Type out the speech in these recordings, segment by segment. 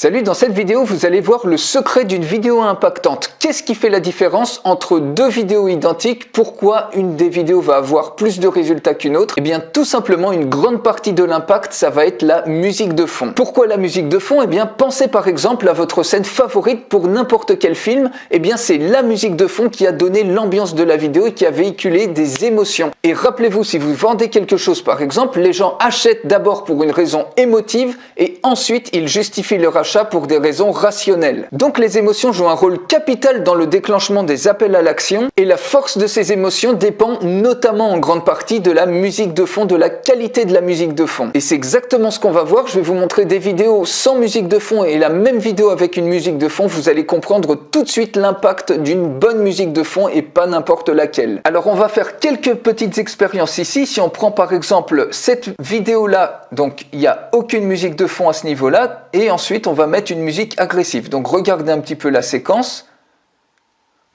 Salut, dans cette vidéo, vous allez voir le secret d'une vidéo impactante. Qu'est-ce qui fait la différence entre deux vidéos identiques? Pourquoi une des vidéos va avoir plus de résultats qu'une autre? Eh bien, tout simplement, une grande partie de l'impact, ça va être la musique de fond. Pourquoi la musique de fond? Eh bien, pensez par exemple à votre scène favorite pour n'importe quel film. Eh bien, c'est la musique de fond qui a donné l'ambiance de la vidéo et qui a véhiculé des émotions. Et rappelez-vous, si vous vendez quelque chose par exemple, les gens achètent d'abord pour une raison émotive et ensuite ils justifient leur achat pour des raisons rationnelles. Donc les émotions jouent un rôle capital dans le déclenchement des appels à l'action et la force de ces émotions dépend notamment en grande partie de la musique de fond, de la qualité de la musique de fond. Et c'est exactement ce qu'on va voir. Je vais vous montrer des vidéos sans musique de fond et la même vidéo avec une musique de fond. Vous allez comprendre tout de suite l'impact d'une bonne musique de fond et pas n'importe laquelle. Alors on va faire quelques petites expériences ici. Si on prend par exemple cette vidéo-là, donc il n'y a aucune musique de fond à ce niveau-là et ensuite on va mettre une musique agressive. Donc regardez un petit peu la séquence.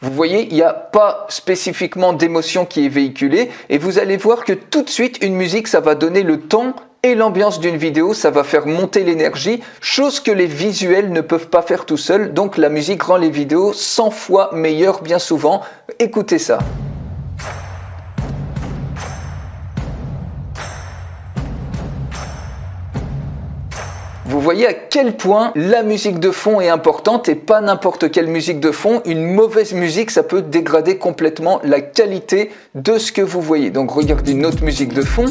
Vous voyez, il n'y a pas spécifiquement d'émotion qui est véhiculée et vous allez voir que tout de suite une musique, ça va donner le ton et l'ambiance d'une vidéo, ça va faire monter l'énergie, chose que les visuels ne peuvent pas faire tout seuls. Donc la musique rend les vidéos 100 fois meilleures bien souvent. Écoutez ça. Vous voyez à quel point la musique de fond est importante et pas n'importe quelle musique de fond. Une mauvaise musique, ça peut dégrader complètement la qualité de ce que vous voyez. Donc regardez une autre musique de fond.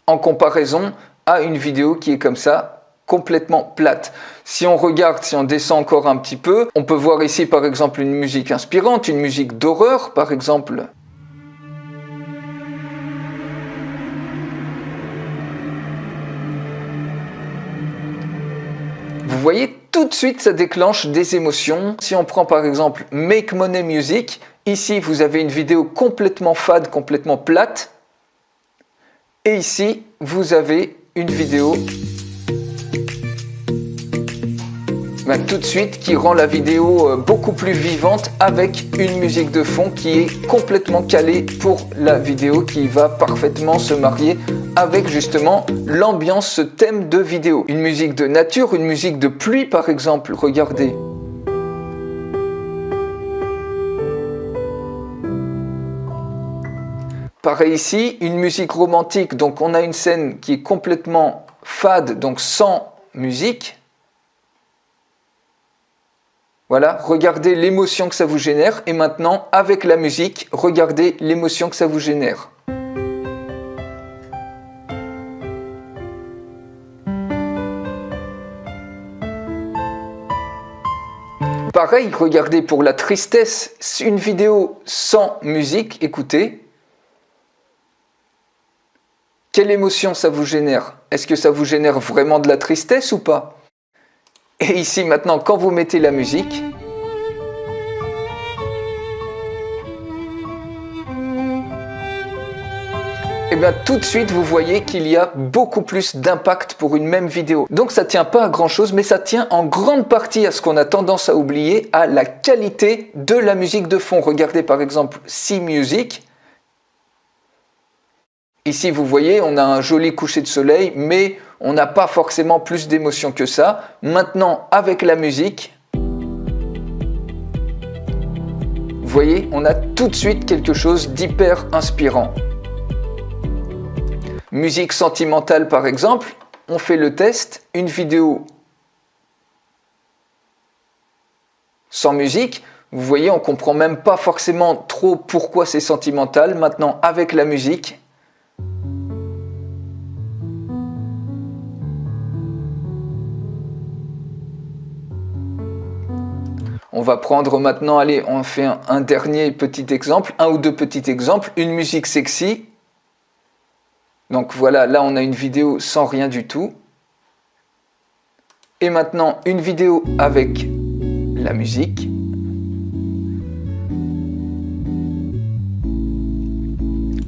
En comparaison à une vidéo qui est comme ça, complètement plate. Si on regarde, si on descend encore un petit peu, on peut voir ici par exemple une musique inspirante, une musique d'horreur par exemple. Vous voyez, tout de suite, ça déclenche des émotions. Si on prend par exemple Make Money Music, ici vous avez une vidéo complètement fade, complètement plate. Et ici, vous avez une vidéo tout de suite qui rend la vidéo beaucoup plus vivante avec une musique de fond qui est complètement calée pour la vidéo, qui va parfaitement se marier avec justement l'ambiance, ce thème de vidéo. Une musique de nature, une musique de pluie par exemple, regardez. Pareil ici, une musique romantique, donc on a une scène qui est complètement fade, donc sans musique. Voilà, regardez l'émotion que ça vous génère et maintenant, avec la musique, regardez l'émotion que ça vous génère. Pareil, regardez pour la tristesse, une vidéo sans musique, écoutez. Quelle émotion ça vous génère? Est-ce que ça vous génère vraiment de la tristesse ou pas? Et ici maintenant, quand vous mettez la musique, et bien tout de suite vous voyez qu'il y a beaucoup plus d'impact pour une même vidéo. Donc ça ne tient pas à grand chose, mais ça tient en grande partie à ce qu'on a tendance à oublier, à la qualité de la musique de fond. Regardez par exemple Sea Music. Ici, vous voyez, on a un joli coucher de soleil, mais on n'a pas forcément plus d'émotion que ça. Maintenant, avec la musique, vous voyez, on a tout de suite quelque chose d'hyper inspirant. Musique sentimentale, par exemple, on fait le test, une vidéo sans musique. Vous voyez, on ne comprend même pas forcément trop pourquoi c'est sentimental. Maintenant, avec la musique, on va prendre maintenant, allez, on fait un dernier petit exemple, un ou deux petits exemples, une musique sexy. Donc voilà, là on a une vidéo sans rien du tout. Et maintenant une vidéo avec la musique.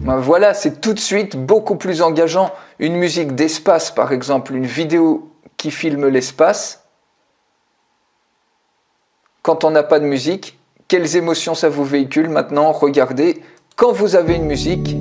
Ben voilà, c'est tout de suite beaucoup plus engageant. Une musique d'espace par exemple, une vidéo qui filme l'espace. Quand on n'a pas de musique, quelles émotions ça vous véhicule? Maintenant, regardez, quand vous avez une musique,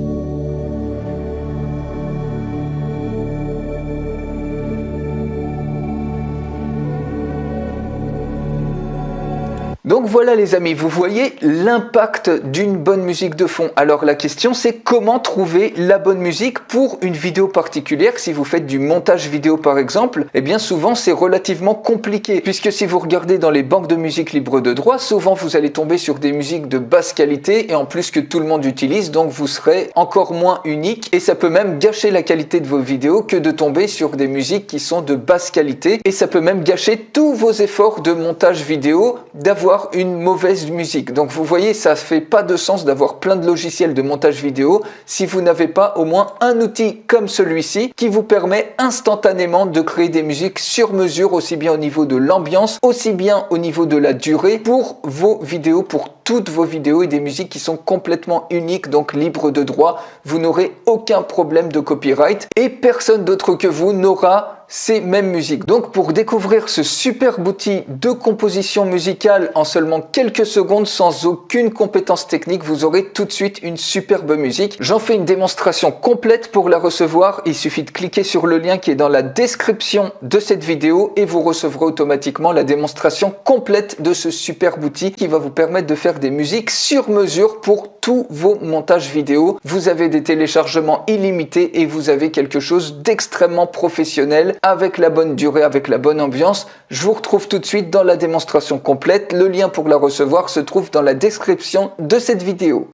Donc voilà les amis, vous voyez l'impact d'une bonne musique de fond. Alors la question c'est comment trouver la bonne musique pour une vidéo particulière. Si vous faites du montage vidéo par exemple, eh bien souvent c'est relativement compliqué, puisque si vous regardez dans les banques de musique libre de droit, souvent vous allez tomber sur des musiques de basse qualité et en plus que tout le monde utilise, donc vous serez encore moins unique et ça peut même gâcher la qualité de vos vidéos que de tomber sur des musiques qui sont de basse qualité, et ça peut même gâcher tous vos efforts de montage vidéo d'avoir une mauvaise musique. Donc vous voyez, ça fait pas de sens d'avoir plein de logiciels de montage vidéo si vous n'avez pas au moins un outil comme celui-ci qui vous permet instantanément de créer des musiques sur mesure, aussi bien au niveau de l'ambiance, aussi bien au niveau de la durée pour vos vidéos, pour toutes vos vidéos, et des musiques qui sont complètement uniques, donc libres de droit. Vous n'aurez aucun problème de copyright et personne d'autre que vous n'aura ces mêmes musiques. Donc pour découvrir ce superbe outil de composition musicale en seulement quelques secondes sans aucune compétence technique, vous aurez tout de suite une superbe musique. J'en fais une démonstration complète. Pour la recevoir, il suffit de cliquer sur le lien qui est dans la description de cette vidéo et vous recevrez automatiquement la démonstration complète de ce superbe outil qui va vous permettre de faire des musiques sur mesure pour tous vos montages vidéo. Vous avez des téléchargements illimités et vous avez quelque chose d'extrêmement professionnel avec la bonne durée, avec la bonne ambiance. Je vous retrouve tout de suite dans la démonstration complète. Le lien pour la recevoir se trouve dans la description de cette vidéo.